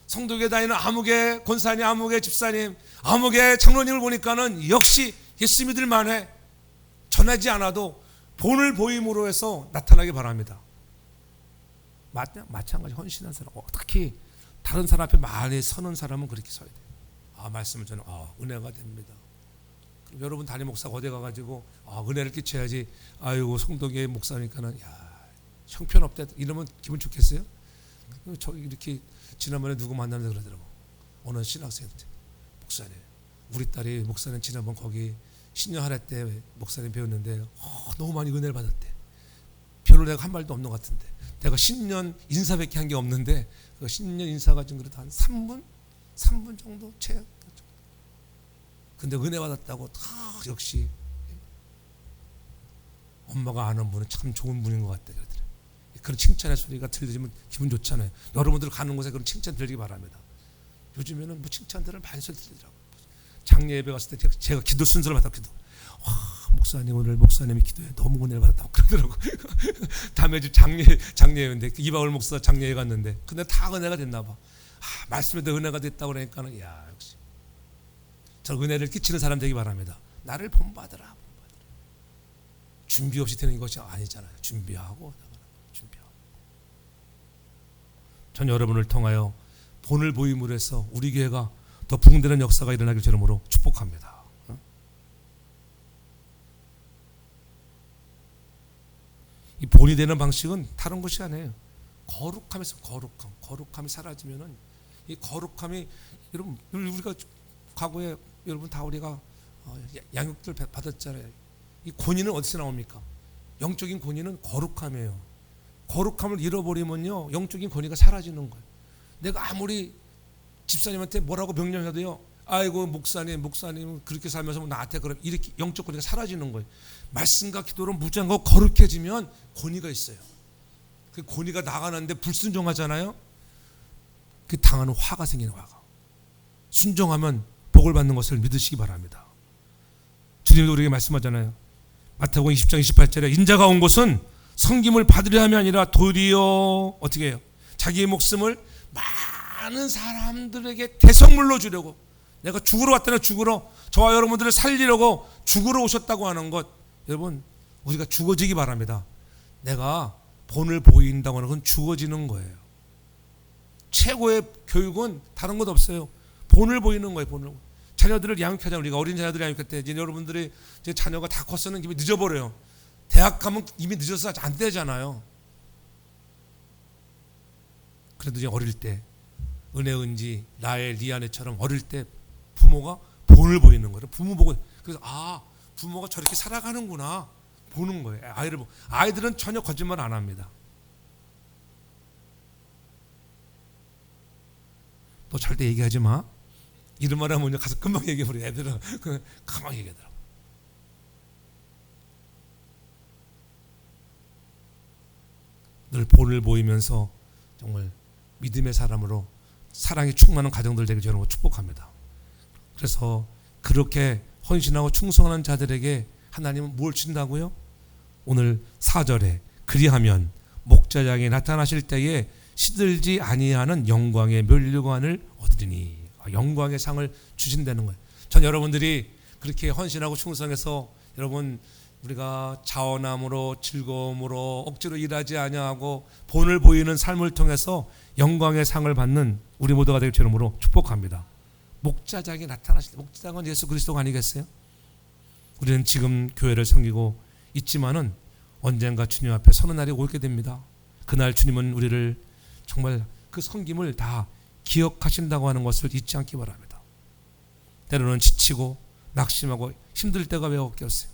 성도교회 다니는 아무개 권사님, 아무개 집사님, 아무개 장로님을 보니까는 역시 예수 믿을 만해. 전하지 않아도 본을 보임으로 해서 나타나기 바랍니다. 마찬가지 헌신한 사람, 특히 다른 사람 앞에 말에 서는 사람은 그렇게 서야 돼요. 말씀을 저는 은혜가 됩니다. 그럼 여러분 담임 목사가 어디 가가지고 은혜를 끼쳐야지. 아이고 성도교회 목사니까는 형편없다 이러면 기분 좋겠어요? 저 이렇게 지난번에 누구 만나는데 그러더라고. 어느 신학생한테 목사님, 우리 딸이 목사님 지난번 거기 신년 할애 때 목사님 배웠는데 너무 많이 은혜를 받았대. 별로 내가 한 말도 없는 것 같은데 내가 신년 인사밖에 한 게 없는데 그 신년 인사가 좀 그래도 한 3분 정도 채. 근데 은혜 받았다고 역시 엄마가 아는 분은 참 좋은 분인 것 같다 그러더래. 그런 칭찬의 소리가 들리면 기분 좋잖아요. 여러분들 가는 곳에 그런 칭찬 들리기 바랍니다. 요즘에는 칭찬들을 많이 들리더라고요. 장례 예배 갔을 때 제가 기도 순서를 받았고 목사님 오늘 목사님이 기도에 너무 은혜를 받았다고 그러더라고요. 다음에 집 장례회인데 이바울 목사 장례회 갔는데 근데 다 은혜가 됐나 봐. 말씀에도 은혜가 됐다고 그러니까는 역시 저 은혜를 끼치는 사람 되기 바랍니다. 나를 본받으라. 준비 없이 되는 것이 아니잖아요. 준비하고. 전 여러분을 통하여 본을 보임으로 해서 우리 교회가 더 부흥되는 역사가 일어나길 주름으로 축복합니다. 이 본이 되는 방식은 다른 것이 아니에요. 거룩함에서 거룩함이 사라지면은 이 거룩함이 여러분 우리가 과거에 여러분 다 우리가 양육들 받았잖아요. 이 권위는 어디서 나옵니까? 영적인 권위는 거룩함이에요. 거룩함을 잃어버리면요 영적인 권위가 사라지는 거예요. 내가 아무리 집사님한테 뭐라고 명령해도요 아이고 목사님 그렇게 살면서 나한테 그럼 이렇게 영적 권위가 사라지는 거예요. 말씀과 기도로 무장하고 거룩해지면 권위가 있어요. 그 권위가 나가는데 불순종하잖아요. 그 당하는 화가 생기는 화가. 순종하면 복을 받는 것을 믿으시기 바랍니다. 주님도 우리에게 말씀하잖아요. 마태복음 20장 28절에 인자가 온 곳은 섬김을 받으려 함이 아니라 도리어 어떻게 해요? 자기의 목숨을 많은 사람들에게 대성물로 주려고. 내가 죽으러 왔다는 죽으러, 저와 여러분들을 살리려고 죽으러 오셨다고 하는 것, 여러분 우리가 죽어지기 바랍니다. 내가 본을 보인다고 하는 건 죽어지는 거예요. 최고의 교육은 다른 것 없어요. 본을 보이는 거예요. 본을. 자녀들을 양육하자. 우리가 어린 자녀들을 양육할 때 이제 여러분들이 이제 자녀가 다 컸으면 이미 늦어버려요. 대학 가면 이미 늦어서 안 되잖아요. 그래도 이제 어릴 때 은혜은지 라엘 리아네처럼 어릴 때 부모가 본을 보이는 거예요. 부모 보고, 그래서 부모가 저렇게 살아가는구나 보는 거예요. 아이들은 전혀 거짓말 안 합니다. 너 절대 얘기하지 마. 이런 말 하면 가서 금방 얘기해버려. 애들은 금방 얘기하더라고. 늘 본을 보이면서 정말 믿음의 사람으로 사랑이 충만한 가정들 되길 저는 축복합니다. 그래서 그렇게 헌신하고 충성하는 자들에게 하나님은 뭘 준다고요? 오늘 4절에 그리하면 목자장이 나타나실 때에 시들지 아니하는 영광의 면류관을 얻으리니, 영광의 상을 주신다는 거예요. 전 여러분들이 그렇게 헌신하고 충성해서 여러분 우리가 자원함으로 즐거움으로 억지로 일하지 아니하고 본을 보이는 삶을 통해서 영광의 상을 받는 우리 모두가 되길 주님으로 축복합니다. 목자장이 나타나실 때, 목자장은 예수 그리스도가 아니겠어요? 우리는 지금 교회를 섬기고 있지만은 언젠가 주님 앞에 서는 날이 오게 됩니다. 그날 주님은 우리를 정말 그 섬김을 다 기억하신다고 하는 것을 잊지 않기 바랍니다. 때로는 지치고 낙심하고 힘들 때가 왜 없겠어요?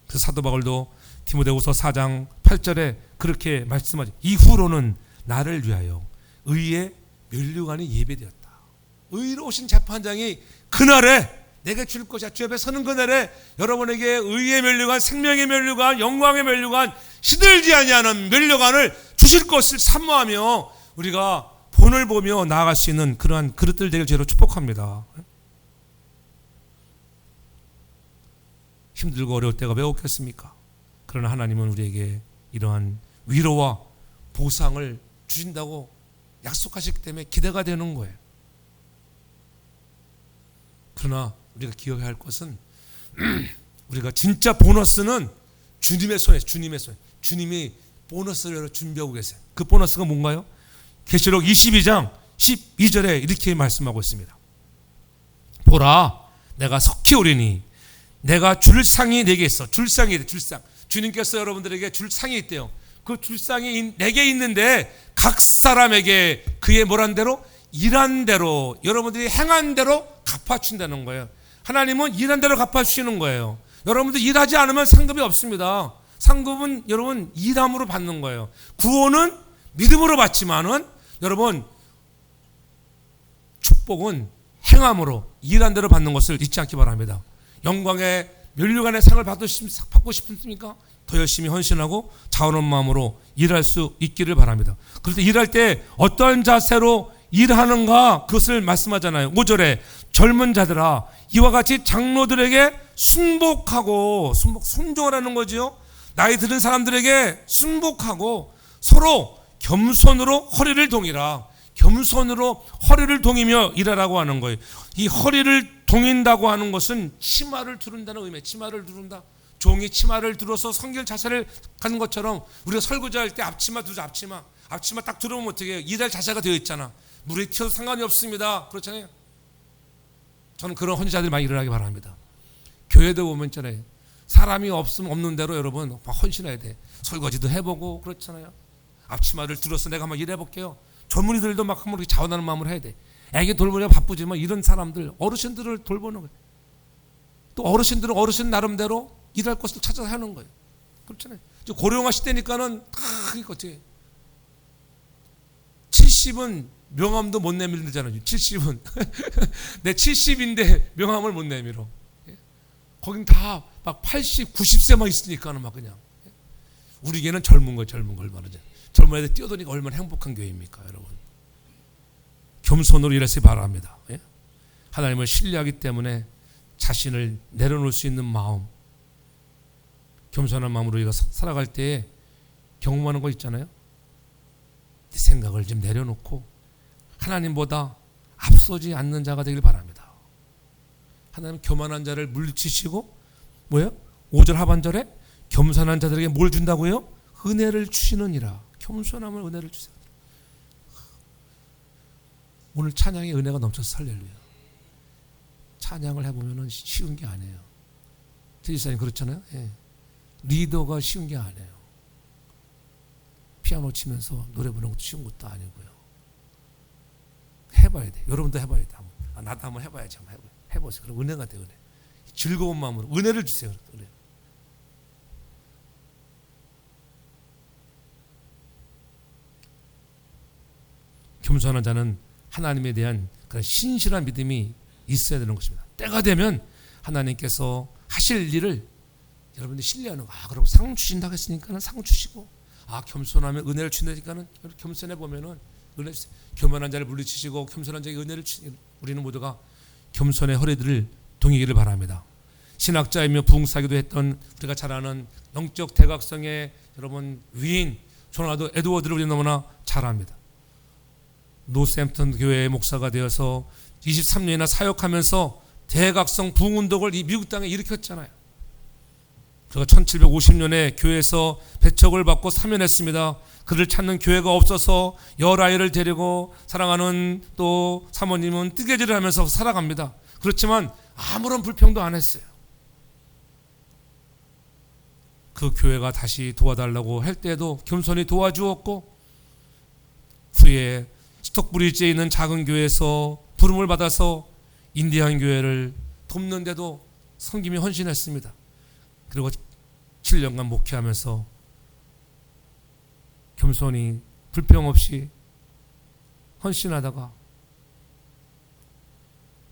그 사도 바울도 디모데후서 4장 8절에 그렇게 말씀하죠. 이후로는 나를 위하여 의의 면류관이 예배되었다. 의로우신 재판장이 그날에 내게 줄 것이야. 주 앞에 서는 그날에 여러분에게 의의 면류관, 생명의 면류관, 영광의 면류관, 시들지 아니하는 면류관을 주실 것을 사모하며 우리가 본을 보며 나아갈 수 있는 그러한 그릇들 되길 주로 축복합니다. 힘들고 어려울 때가 왜 없겠습니까? 그러나 하나님은 우리에게 이러한 위로와 보상을 주신다고 약속하시기 때문에 기대가 되는 거예요. 그러나 우리가 기억해야 할 것은 우리가 진짜 보너스는 주님의 손에, 주님이 보너스를 준비하고 계세요. 그 보너스가 뭔가요? 계시록 22장 12절에 이렇게 말씀하고 있습니다. 보라, 내가 석히 오리니 내가 줄 상이 내게 있어. 줄상이 있대. 줄상. 주님께서 여러분들에게 줄상이 있대요. 그 줄상이 내게 있는데 각 사람에게 그의 뭐란 대로, 일한 대로, 여러분들이 행한 대로 갚아준다는 거예요. 하나님은 일한 대로 갚아주시는 거예요. 여러분들 일하지 않으면 상급이 없습니다. 상급은 여러분 일함으로 받는 거예요. 구원은 믿음으로 받지만은 여러분 축복은 행함으로 일한 대로 받는 것을 잊지 않기 바랍니다. 영광의 면류관의 상을 받고 싶습니까? 더 열심히 헌신하고 자원한 마음으로 일할 수 있기를 바랍니다. 그럴 때 일할 때 어떠한 자세로 일하는가 그것을 말씀하잖아요. 5절에 젊은 자들아 이와 같이 장로들에게 순복하고, 순종을 하는 거죠. 나이 드는 사람들에게 순복하고 서로 겸손으로 허리를 동이라. 겸손으로 허리를 동이며 일하라고 하는 거예요. 이 허리를 동인다고 하는 것은 치마를 두른다는 의미예요. 치마를 두른다. 종이 치마를 들어서 성결 자세를 가는 것처럼 우리가 설거지할 때 앞치마 두죠. 앞치마 딱 들어오면 어떻게 해요? 일할 자세가 되어 있잖아. 물에 튀어도 상관이 없습니다. 그렇잖아요. 저는 그런 헌신자들이 많이 일어나기 바랍니다. 교회도 보면 있잖아요. 사람이 없으면 없는 대로 여러분 헌신해야 돼. 설거지도 해보고 그렇잖아요. 앞치마를 들어서 내가 한번 일해볼게요. 젊은이들도 막 한번 자원하는 마음으로 해야 돼. 애기 돌보려 바쁘지만 이런 사람들, 어르신들을 돌보는 거예요. 또 어르신들은 어르신 나름대로 일할 것을 찾아서 하는 거예요. 그렇잖아요. 고령화 시대니까는 다 어떻게 70은 명함도 못 내밀잖아요. 70은 내 70인데 명함을 못 내밀어. 거긴 다 막 80, 90세만 있으니까는 막 그냥. 우리 교회는 젊은 거예요. 젊은 걸 말하죠. 젊은 애들 뛰어드니까 얼마나 행복한 교회입니까, 여러분? 겸손으로 일하시기 바랍니다. 하나님을 신뢰하기 때문에 자신을 내려놓을 수 있는 마음, 겸손한 마음으로 우리가 살아갈 때에 경험하는 거 있잖아요. 내 생각을 좀 내려놓고 하나님보다 앞서지 않는 자가 되길 바랍니다. 하나님 교만한 자를 물리치시고 뭐예요? 5절 하반절에 겸손한 자들에게 뭘 준다고요? 은혜를 주시느니라. 겸손함을 은혜를 주세요. 오늘 찬양에 은혜가 넘쳐서 할렐루야. 찬양을 해보면 쉬운 게 아니에요. 제지사님 그렇잖아요. 예. 리더가 쉬운 게 아니에요. 피아노 치면서 노래 부르는 것도 쉬운 것도 아니고요. 해봐야 돼. 여러분도 해봐야 돼. 나도 한번 해봐야지. 한번 해보세요. 그럼 은혜가 돼. 은혜. 즐거운 마음으로 은혜를 주세요. 은혜. 겸손한 자는 하나님에 대한 그런 신실한 믿음이 있어야 되는 것입니다. 때가 되면 하나님께서 하실 일을 여러분들이 신뢰하는 거. 그럼 상 주신다고 했으니까는 상 주시고, 겸손하면 은혜를 주니까는 겸손해 보면은 은혜 주세요. 교만한 자를 물리치시고 겸손한 자에게 은혜를 주시고, 우리는 모두가 겸손의 허리들을 동이기를 바랍니다. 신학자이며 부흥사기도 했던 우리가 잘 아는 영적 대각성의 여러분 위인 존 에드워드를 우리 너무나 잘 압니다. 노스햄프턴 교회의 목사가 되어서 23년이나 사역하면서 대각성 부흥운동을 이 미국 땅에 일으켰잖아요. 그가 1750년에 교회에서 배척을 받고 사면했습니다. 그를 찾는 교회가 없어서 열아이를 데리고 사랑하는 또 사모님은 뜨개질을 하면서 살아갑니다. 그렇지만 아무런 불평도 안 했어요. 그 교회가 다시 도와달라고 할 때도 겸손히 도와주었고, 후에 스톡브리지에 있는 작은 교회에서 부름을 받아서 인디안 교회를 돕는데도 섬김이 헌신했습니다. 그리고 7년간 목회하면서 겸손히 불평 없이 헌신하다가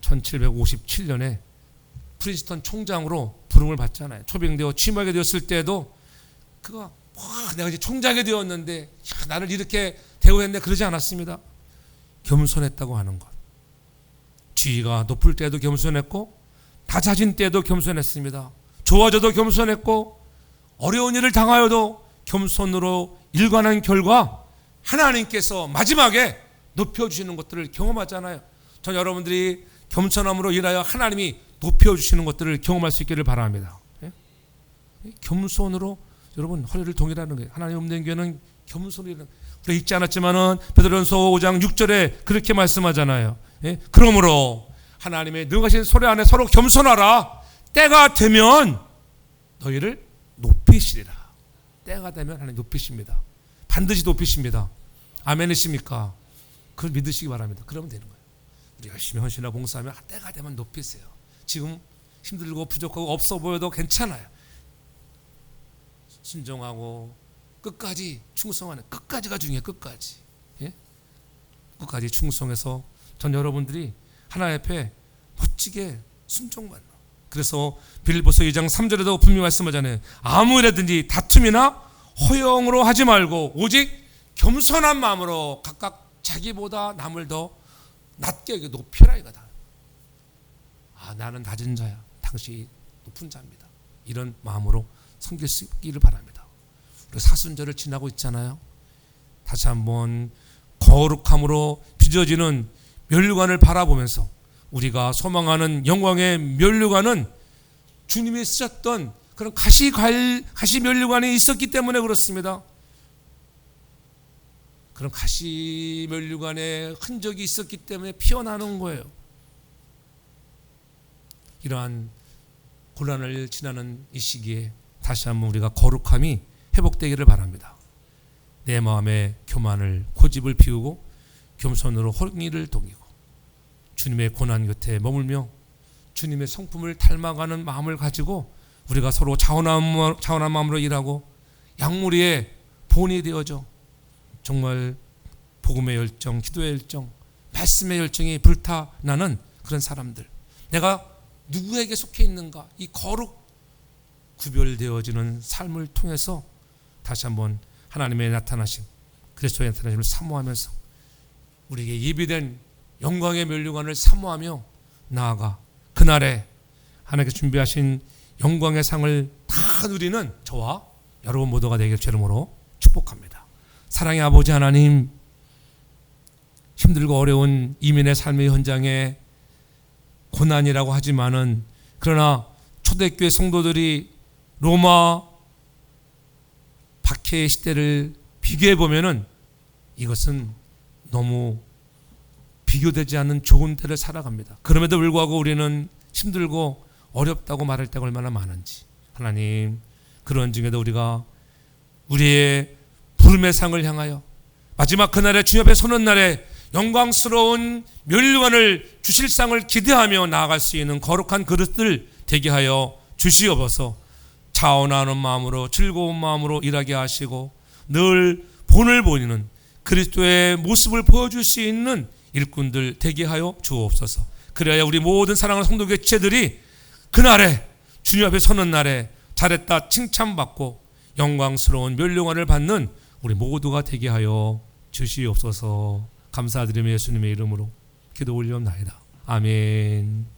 1757년에 프린스턴 총장으로 부름을 받잖아요. 초빙되어 취임하게 되었을 때도 그가 내가 이제 총장이 되었는데 나를 이렇게 대우했네 그러지 않았습니다. 겸손했다고 하는 것. 지위가 높을 때도 겸손했고 낮아진 때도 겸손했습니다. 좋아져도 겸손했고 어려운 일을 당하여도 겸손으로 일관한 결과 하나님께서 마지막에 높여주시는 것들을 경험하잖아요. 전 여러분들이 겸손함으로 인하여 하나님이 높여주시는 것들을 경험할 수 있기를 바랍니다. 겸손으로 여러분 허리를 동일하는 거예요. 하나님 없는 교회는 겸손이라는, 우리 읽지 않았지만은 베드로전서 5장 6절에 그렇게 말씀하잖아요. 그러므로 하나님의 능하신 소리 안에 서로 겸손하라. 때가 되면 너희를 높이시리라. 때가 되면 하나님 높이십니다. 반드시 높이십니다. 아멘이십니까? 그걸 믿으시기 바랍니다. 그러면 되는 거예요. 우리 열심히 헌신하고 봉사하면 때가 되면 높이세요. 지금 힘들고 부족하고 없어 보여도 괜찮아요. 순종하고 끝까지 충성하는, 끝까지가 중요해요. 끝까지. 끝까지 충성해서 전 여러분들이 하나님 앞에 멋지게 순종받는. 그래서 빌립보서 2장 3절에도 분명히 말씀하잖아요. 아무 일이든지 다툼이나 허영으로 하지 말고 오직 겸손한 마음으로 각각 자기보다 남을 더 낮게 높여라 이거다. 나는 낮은 자야. 당신이 높은 자입니다. 이런 마음으로 섬길 수 있기를 바랍니다. 우리 사순절을 지나고 있잖아요. 다시 한번 거룩함으로 빚어지는 면류관을 바라보면서 우리가 소망하는 영광의 면류관은 주님이 쓰셨던 그런 가시 면류관이 있었기 때문에 그렇습니다. 그런 가시 면류관의 흔적이 있었기 때문에 피어나는 거예요. 이러한 고난을 지나는 이 시기에 다시 한번 우리가 거룩함이 회복되기를 바랍니다. 내 마음에 교만을 고집을 피우고 겸손으로 허리를 동이고 주님의 고난 곁에 머물며 주님의 성품을 닮아가는 마음을 가지고 우리가 서로 자원한 마음으로 일하고 양무리의 본이 되어져 정말 복음의 열정, 기도의 열정, 말씀의 열정이 불타나는 그런 사람들, 내가 누구에게 속해 있는가, 이 거룩 구별되어지는 삶을 통해서 다시 한번 하나님의 나타나심, 그리스도의 나타나심을 사모하면서 우리에게 예비된 영광의 면류관을 사모하며 나아가 그날에 하나님께서 준비하신 영광의 상을 다 누리는 저와 여러분 모두가 되길 주 이름으로 축복합니다. 사랑의 아버지 하나님, 힘들고 어려운 이민의 삶의 현장에 고난이라고 하지만은 그러나 초대교회 성도들이 로마 박해의 시대를 비교해 보면은 이것은 너무 비교되지 않는 좋은 때를 살아갑니다. 그럼에도 불구하고 우리는 힘들고 어렵다고 말할 때가 얼마나 많은지. 하나님, 그런 중에도 우리가 우리의 부름의 상을 향하여 마지막 그날에 주님 앞에 서는 날에 영광스러운 멸류관을 주실 상을 기대하며 나아갈 수 있는 거룩한 그릇들 되게 하여 주시옵소서. 자원하는 마음으로 즐거운 마음으로 일하게 하시고 늘 본을 보이는 그리스도의 모습을 보여줄 수 있는 일꾼들 되게 하여 주옵소서. 그래야 우리 모든 사랑하는 성도교회 지체들이 그날에 주님 앞에 서는 날에 잘했다 칭찬받고 영광스러운 멸류관을 받는 우리 모두가 되게 하여 주시옵소서. 감사드리며 예수님의 이름으로 기도 올리옵나이다. 아멘.